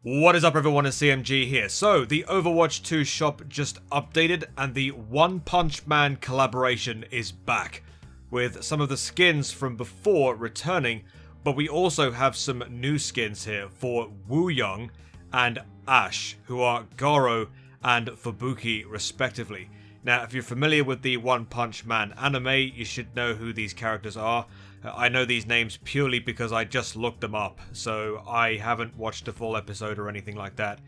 What is up everyone, it's CMG here. So, the Overwatch 2 shop just updated and the One Punch Man collaboration is back, with some of the skins from before returning, but we also have some new skins here for Wuyang and Ashe, who are Garou and Fubuki respectively. Now, if you're familiar with the One Punch Man anime, you should know who these characters are. I know these names purely because I just looked them up, so I haven't watched a full episode or anything like that.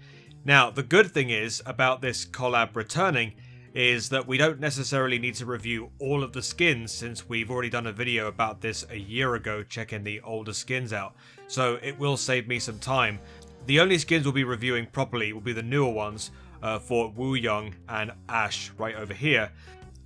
Now, the good thing is about this collab returning is that we don't necessarily need to review all of the skins, since we've already done a video about this a year ago checking the older skins out, so it will save me some time. The only skins we'll be reviewing properly will be the newer ones for Wuyang and Ashe right over here.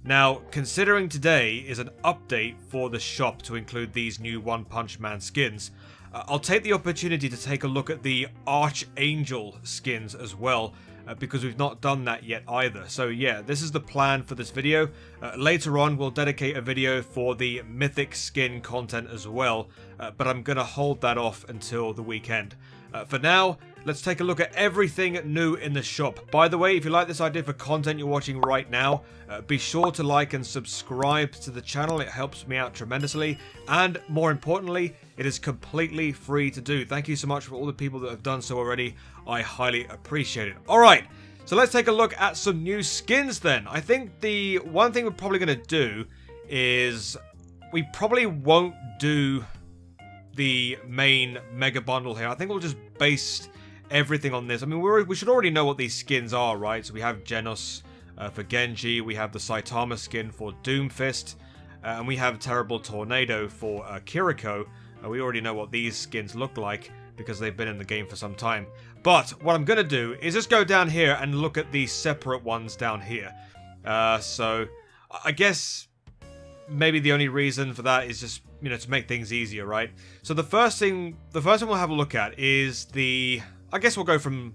Now, considering today is an update for the shop to include these new One Punch Man skins, I'll take the opportunity to take a look at the Archangel skins as well, because we've not done that yet either. So yeah, this is the plan for this video. Later on, we'll dedicate a video for the mythic skin content as well, but I'm going to hold that off until the weekend. For now, let's take a look at everything new in the shop. By the way, if you like this idea for content you're watching right now, be sure to like and subscribe to the channel. It helps me out tremendously. And more importantly, it is completely free to do. Thank you so much for all the people that have done so already. I highly appreciate it. Alright, so let's take a look at some new skins then. I think the one thing we're probably going to do is we probably won't do the main mega bundle here. I think we'll just base everything on this. I mean, we should already know what these skins are, right? So we have Genos for Genji, we have the Saitama skin for Doomfist, and we have Terrible Tornado for Kiriko. We already know what these skins look like because they've been in the game for some time. But what I'm going to do is just go down here and look at these separate ones down here. So I guess maybe the only reason for that is just, you know, to make things easier, right? So the first thing we'll have a look at is I guess we'll go from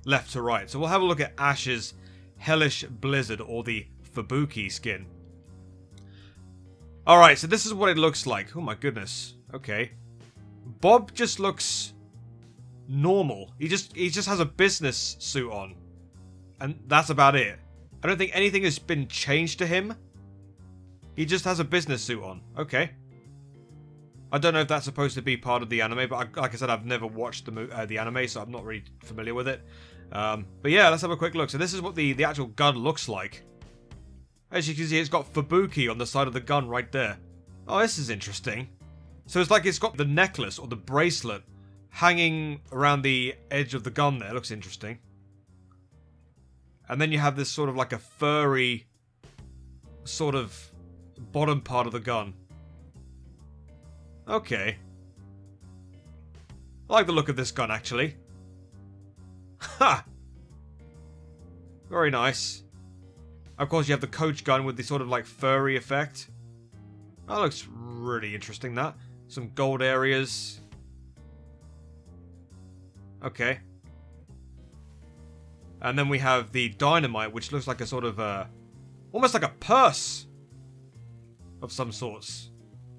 left to right. So we'll have a look at Ashe's Hellish Blizzard, or the Fubuki skin. Alright, so this is what it looks like. Oh my goodness. Okay. Bob just looks normal. He just has a business suit on. And that's about it. I don't think anything has been changed to him. He just has a business suit on. Okay. I don't know if that's supposed to be part of the anime, but like I said, I've never watched the anime, so I'm not really familiar with it. But yeah, let's have a quick look. So this is what the actual gun looks like. As you can see, it's got Fubuki on the side of the gun right there. Oh, this is interesting. So it's like it's got the necklace or the bracelet hanging around the edge of the gun there. Looks interesting. And then you have this sort of like a furry sort of bottom part of the gun. Okay. I like the look of this gun, actually. Ha! Very nice. Of course, you have the coach gun with the sort of like furry effect. That looks really interesting, that. Some gold areas. Okay. And then we have the dynamite, which looks like a sort of almost like a purse of some sorts.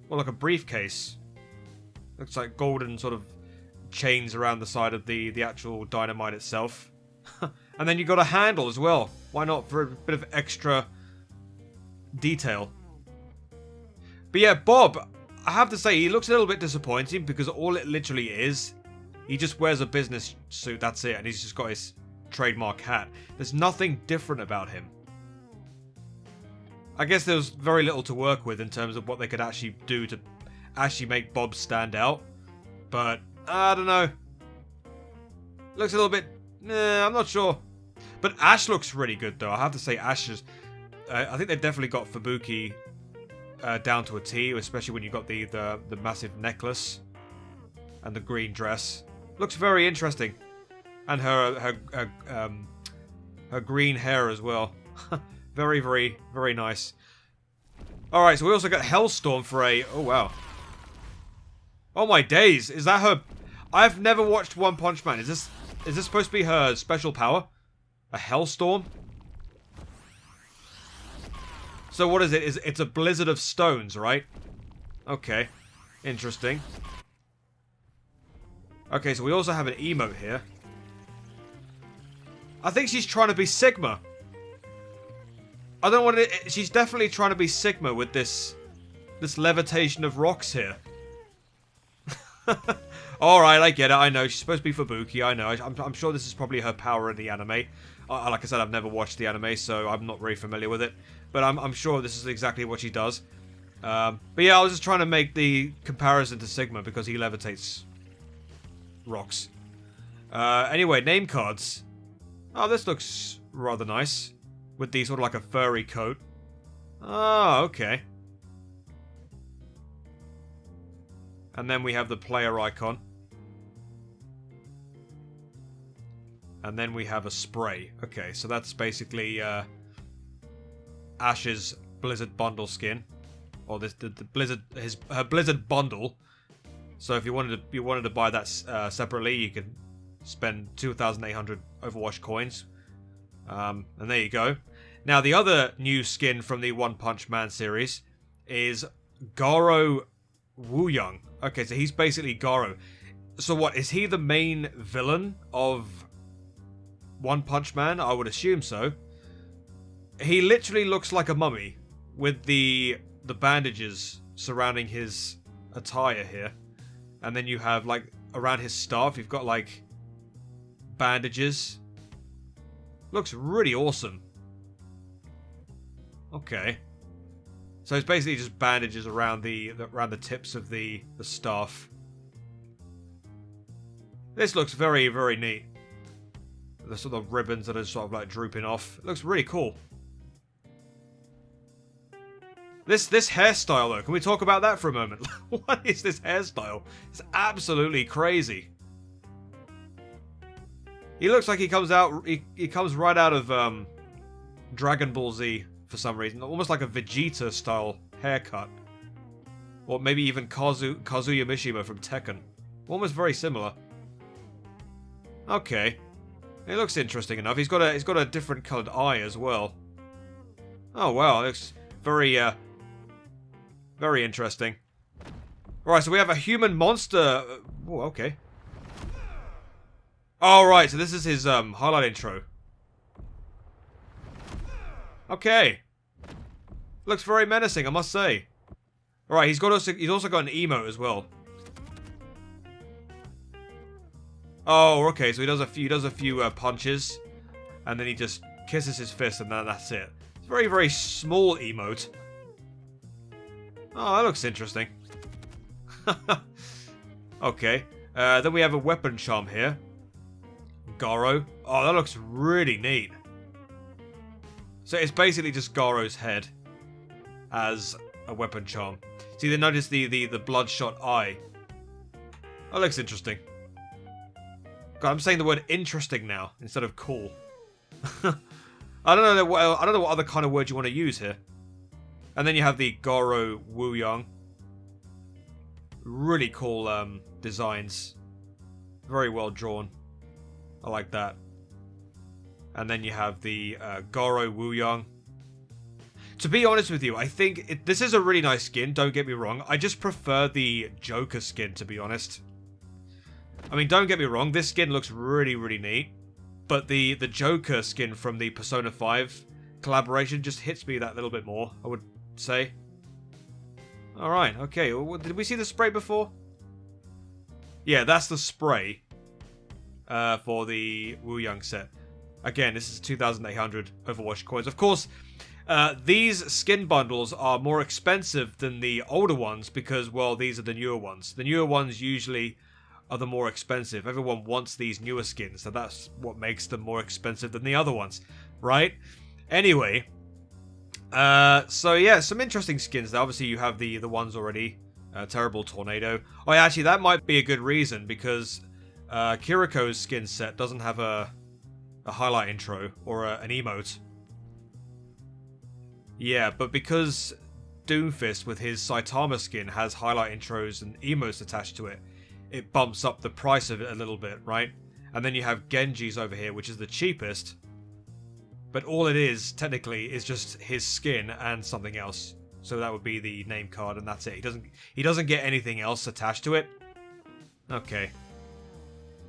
Or like a briefcase. Looks like golden sort of chains around the side of the actual dynamite itself. And then you got a handle as well. Why not, for a bit of extra detail. But yeah, Bob, I have to say, he looks a little bit disappointing because all it literally is, he just wears a business suit, that's it. And he's just got his trademark hat. There's nothing different about him. I guess there's very little to work with in terms of what they could actually do to actually make Bob stand out. But, I don't know. Looks a little bit... I'm not sure. But Ashe looks really good, though. I have to say, Ashe is... I think they've definitely got Fubuki down to a T, especially when you've got the massive necklace and the green dress. Looks very interesting. And her green hair as well. Very, very, very nice. Alright, so we also got Hellstorm for a... Oh, wow. Oh, my days. Is that her... I've never watched One Punch Man. Is this supposed to be her special power? A Hellstorm? So what is it? It's a blizzard of stones, right? Okay. Interesting. Okay, so we also have an emote here. I think she's trying to be Sigma. I don't want to... She's definitely trying to be Sigma with this levitation of rocks here. Alright, I get it. I know. She's supposed to be Fubuki. I know. I'm sure this is probably her power in the anime. Like I said, I've never watched the anime, so I'm not very familiar with it. But I'm sure this is exactly what she does. But yeah, I was just trying to make the comparison to Sigma because he levitates rocks. Anyway, name cards. Oh, this looks rather nice. With the sort of like a furry coat. Oh, okay. And then we have the player icon. And then we have a spray. Okay, so that's basically Ashe's Blizzard bundle skin. Or the Blizzard her Blizzard bundle. So if you wanted to buy that separately, you can spend 2,800 Overwatch coins. And there you go. Now, the other new skin from the One Punch Man series is Garou Wuyang. Okay, so he's basically Garou. So what, is he the main villain of One Punch Man? I would assume so. He literally looks like a mummy with the bandages surrounding his attire here. And then you have, like, around his staff, you've got, like, bandages. Looks really awesome. Okay. So it's basically just bandages around the tips of the staff. This looks very, very neat. The sort of ribbons that are sort of like drooping off. It looks really cool. This hairstyle though, can we talk about that for a moment? What is this hairstyle? It's absolutely crazy. He looks like he comes right out of Dragon Ball Z for some reason. Almost like a Vegeta style haircut. Or maybe even Kazuya Mishima from Tekken. Almost very similar. Okay. It looks interesting enough. He's got a different coloured eye as well. Oh wow, it looks very very interesting. Alright, so we have a human monster. Oh, okay. Alright, so this is his highlight intro. Okay. Looks very menacing, I must say. Alright, he's also got an emote as well. Oh, okay, so he does a few punches, and then he just kisses his fist, and then that's it. It's a very, very small emote. Oh, that looks interesting. Okay. Then we have a weapon charm here. Garou. Oh, that looks really neat. So it's basically just Garou's head as a weapon charm. See, notice the bloodshot eye. That looks interesting. God, I'm saying the word interesting now instead of cool. I don't know what other kind of word you want to use here. And then you have the Garou Wuyang. Really cool designs. Very well drawn. I like that. And then you have the Garou Wuyang. To be honest with you, I think this is a really nice skin, don't get me wrong. I just prefer the Joker skin, to be honest. I mean, don't get me wrong, this skin looks really, really neat. But the Joker skin from the Persona 5 collaboration just hits me that little bit more, I would say. Alright, okay. Did we see the spray before? Yeah, that's the spray for the Wuyang set. Again, this is 2,800 Overwatch coins. Of course, these skin bundles are more expensive than the older ones because, well, these are the newer ones. The newer ones usually are the more expensive. Everyone wants these newer skins, so that's what makes them more expensive than the other ones, right? Anyway, so yeah, some interesting skins there. Obviously, you have the ones already. Terrible Tornado. Oh, yeah, actually, that might be a good reason because Kiriko's skin set doesn't have a highlight intro or an emote. Yeah, but because Doomfist with his Saitama skin has highlight intros and emotes attached to it, it bumps up the price of it a little bit, right? And then you have Genji's over here, which is the cheapest. But all it is, technically, is just his skin and something else. So that would be the name card, and that's it. He doesn't get anything else attached to it. Okay.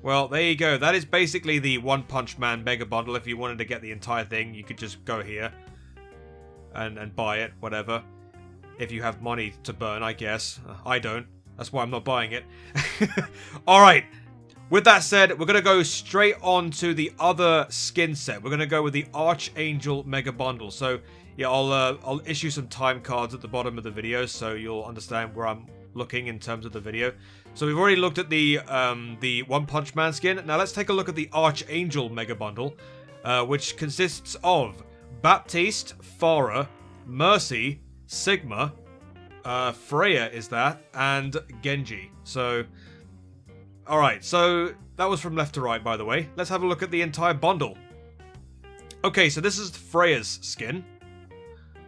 Well, there you go. That is basically the One Punch Man Mega Bundle. If you wanted to get the entire thing, you could just go here and buy it, whatever. If you have money to burn, I guess. I don't. That's why I'm not buying it. Alright. With that said, we're going to go straight on to the other skin set. We're going to go with the Archangel Mega Bundle. So, yeah, I'll issue some time cards at the bottom of the video so you'll understand where I'm looking in terms of the video. So we've already looked at the One Punch Man skin. Now let's take a look at the Archangel Mega Bundle, which consists of Baptiste, Farah, Mercy, Sigma, Freya is that, and Genji. So, alright, so that was from left to right, by the way. Let's have a look at the entire bundle. Okay, so this is Freya's skin.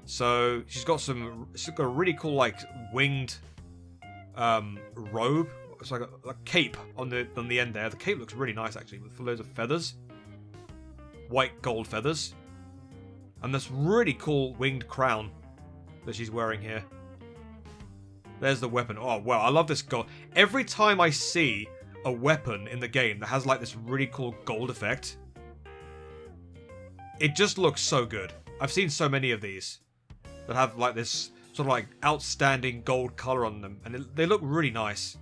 So, she's got a really cool, like, winged robe. It's like a cape on the end there. The cape looks really nice, actually, with loads of feathers. White gold feathers. And this really cool winged crown that she's wearing here. There's the weapon. Oh, wow. I love this gold. Every time I see a weapon in the game that has, like, this really cool gold effect, it just looks so good. I've seen so many of these that have, like, this sort of, like, outstanding gold color on them. And they look really nice.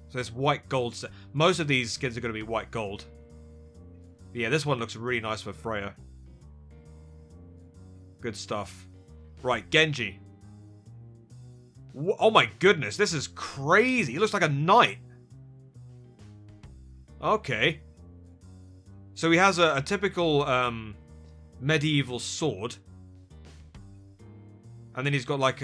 So this white gold set. Most of these skins are going to be white gold. But yeah, this one looks really nice for Freya. Good stuff. Right, Genji. Oh my goodness, this is crazy. He looks like a knight. Okay. So he has a typical medieval sword. And then he's got like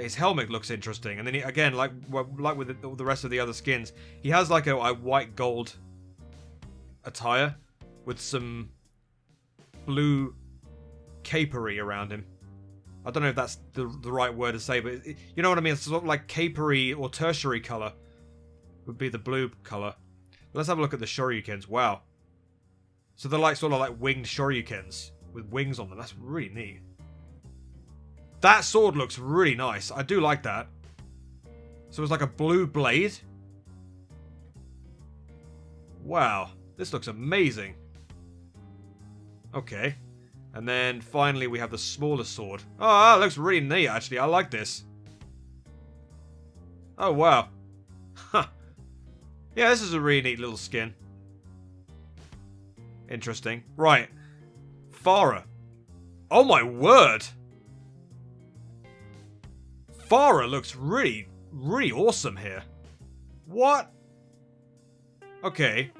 his helmet looks interesting. And then he, again, like with the rest of the other skins, he has like a white gold attire with some blue capery around him. I don't know if that's the right word to say, but you know what I mean? It's sort of like capery or tertiary color would be the blue color. Let's have a look at the shoryukens. Wow. So they're like sort of like winged shoryukens with wings on them. That's really neat. That sword looks really nice. I do like that. So it's like a blue blade. Wow. This looks amazing. Okay. And then finally we have the smaller sword. Oh, that looks really neat actually. I like this. Oh, wow. Huh. Yeah, this is a really neat little skin. Interesting. Right. Farah. Oh my word. Farah looks really, really awesome here. What? Okay.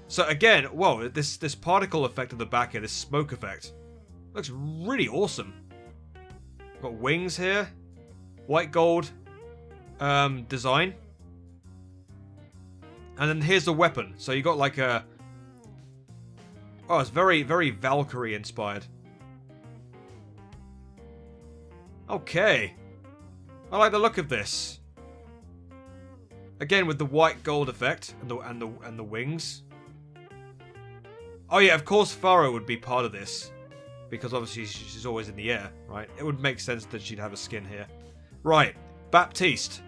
So again, whoa, this particle effect at the back here, this smoke effect, looks really awesome. Got wings here, white gold design, and then here's the weapon. So you got like a, oh, it's very, very Valkyrie inspired. Okay, I like the look of this. Again with the white gold effect and the wings. Oh yeah, of course Farah would be part of this. Because obviously she's always in the air, right? It would make sense that she'd have a skin here. Right, Baptiste.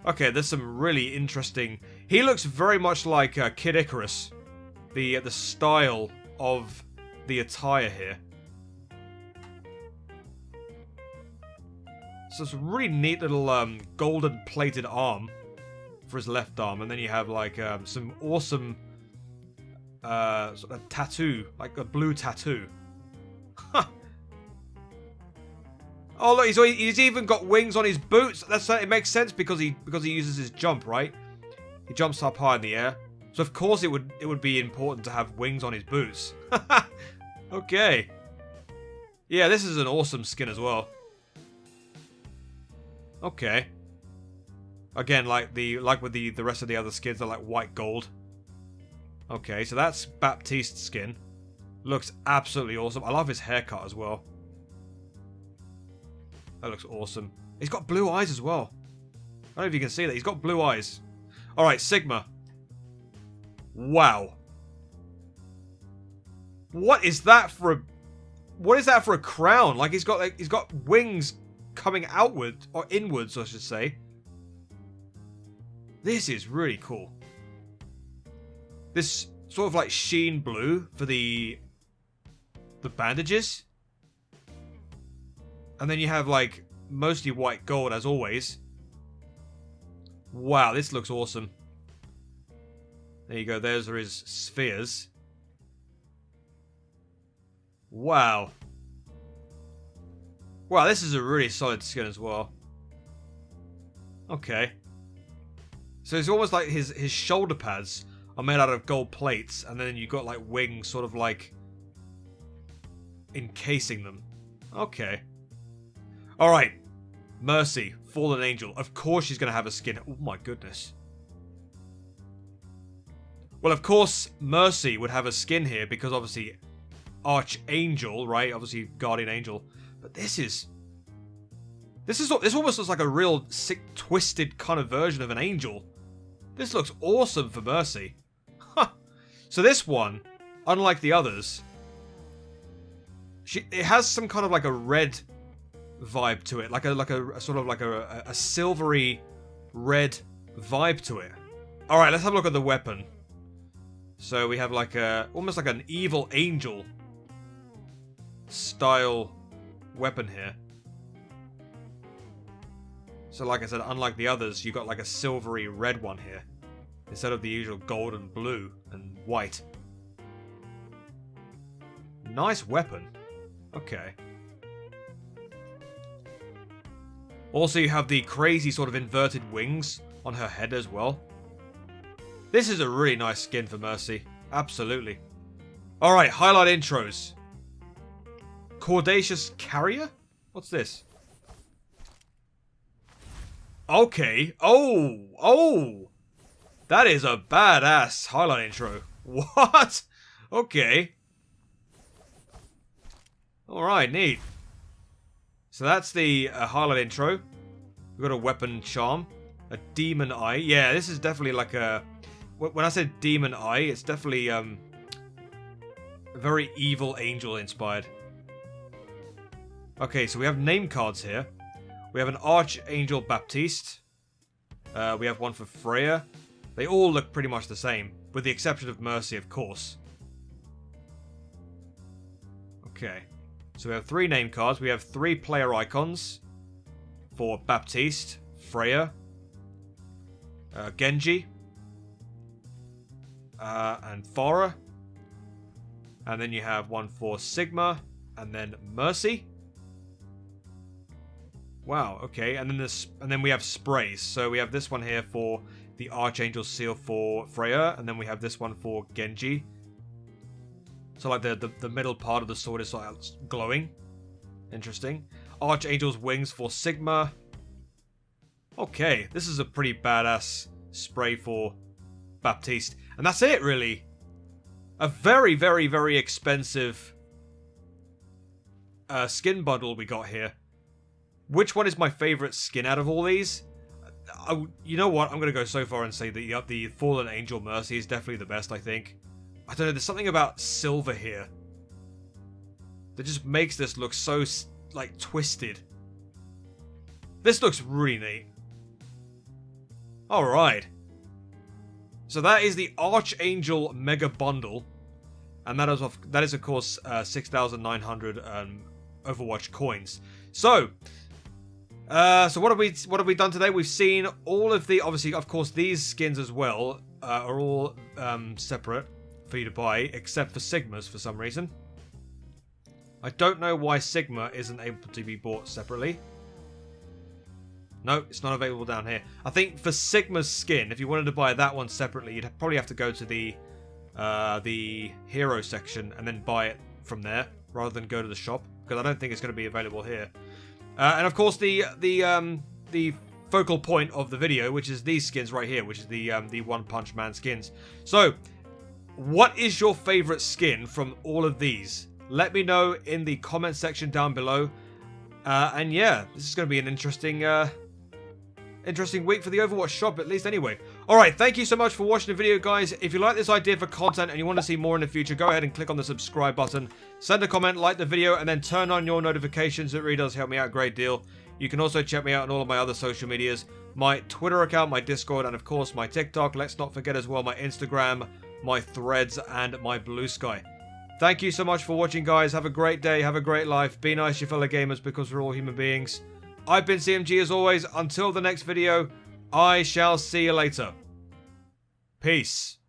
Okay, there's some really interesting... He looks very much like Kid Icarus. The style of the attire here. So it's a really neat little golden plated arm for his left arm. And then you have like some awesome... sort of tattoo, like a blue tattoo. Huh. Oh look, he's even got wings on his boots. It makes sense because he uses his jump, right? He jumps up high in the air, so of course it would be important to have wings on his boots. Okay. Yeah, this is an awesome skin as well. Okay. Again, like with the rest of the other skins, they're like white gold. Okay, so that's Baptiste's skin. Looks absolutely awesome. I love his haircut as well. That looks awesome. He's got blue eyes as well. I don't know if you can see that. He's got blue eyes. Alright, Sigma. Wow. What is that for a crown? Like he's got wings coming outward, or inwards, I should say. This is really cool. This sort of like sheen blue for the bandages. And then you have like mostly white gold as always. Wow, this looks awesome. There you go, those are his spheres. Wow. Wow, this is a really solid skin as well. Okay. So it's almost like his shoulder pads are made out of gold plates, and then you've got like wings sort of like encasing them. Okay. Alright. Mercy, Fallen Angel. Of course she's going to have a skin. Oh my goodness. Well, of course, Mercy would have a skin here because obviously Archangel, right? Obviously Guardian Angel. But this almost looks like a real sick, twisted kind of version of an angel. This looks awesome for Mercy. Huh. So this one, unlike the others, it has some kind of like a red vibe to it, like a sort of like a silvery red vibe to it. All right, let's have a look at the weapon. So we have like almost like an evil angel style weapon here. So like I said, unlike the others, you got like a silvery red one here instead of the usual gold and blue and white. Nice weapon. Okay. Also, you have the crazy sort of inverted wings on her head as well. This is a really nice skin for Mercy. Absolutely. Alright, highlight intros. Cordacious Carrier? What's this? Okay. Oh! That is a badass highlight intro. What? Okay. Alright, neat. So that's the highlight intro. We've got a weapon charm. A demon eye. Yeah, this is definitely like a... When I said demon eye, it's definitely very evil angel inspired. Okay, so we have name cards here. We have an Archangel Baptiste. We have one for Freya. They all look pretty much the same, with the exception of Mercy, of course. Okay. So we have 3 name cards. We have 3 player icons for Baptiste, Freya, Genji, and Farah. And then you have one for Sigma, and then Mercy. Wow, okay. And then we have sprays. So we have this one here for the Archangel seal for Freya, and then we have this one for Genji. So like the middle part of the sword is sort of glowing. Interesting. Archangel's wings for Sigma. Okay, this is a pretty badass spray for Baptiste. And that's it, really. A very, very, very expensive skin bundle we got here. Which one is my favorite skin out of all these? You know what? I'm going to go so far and say that the Fallen Angel Mercy is definitely the best, I think. I don't know, there's something about silver here that just makes this look so, like, twisted. This looks really neat. Alright. So that is the Archangel Mega Bundle. And that is of course, 6,900 Overwatch coins. So what have we done today? We've seen all of the, obviously, of course, these skins as well are all separate for you to buy, except for Sigma's for some reason. I don't know why Sigma isn't able to be bought separately. No, it's not available down here. I think for Sigma's skin, if you wanted to buy that one separately, you'd probably have to go to the hero section and then buy it from there, rather than go to the shop, because I don't think it's going to be available here. And of course, the focal point of the video, which is these skins right here, which is the One Punch Man skins. So, what is your favorite skin from all of these? Let me know in the comment section down below. And yeah, this is going to be an interesting week for the Overwatch shop, at least anyway. Alright, thank you so much for watching the video, guys. If you like this idea for content and you want to see more in the future, go ahead and click on the subscribe button. Send a comment, like the video, and then turn on your notifications. It really does help me out a great deal. You can also check me out on all of my other social medias. My Twitter account, my Discord, and of course my TikTok. Let's not forget as well my Instagram, my Threads, and my Blue Sky. Thank you so much for watching, guys. Have a great day. Have a great life. Be nice to your fellow gamers because we're all human beings. I've been CMG as always. Until the next video, I shall see you later. Peace.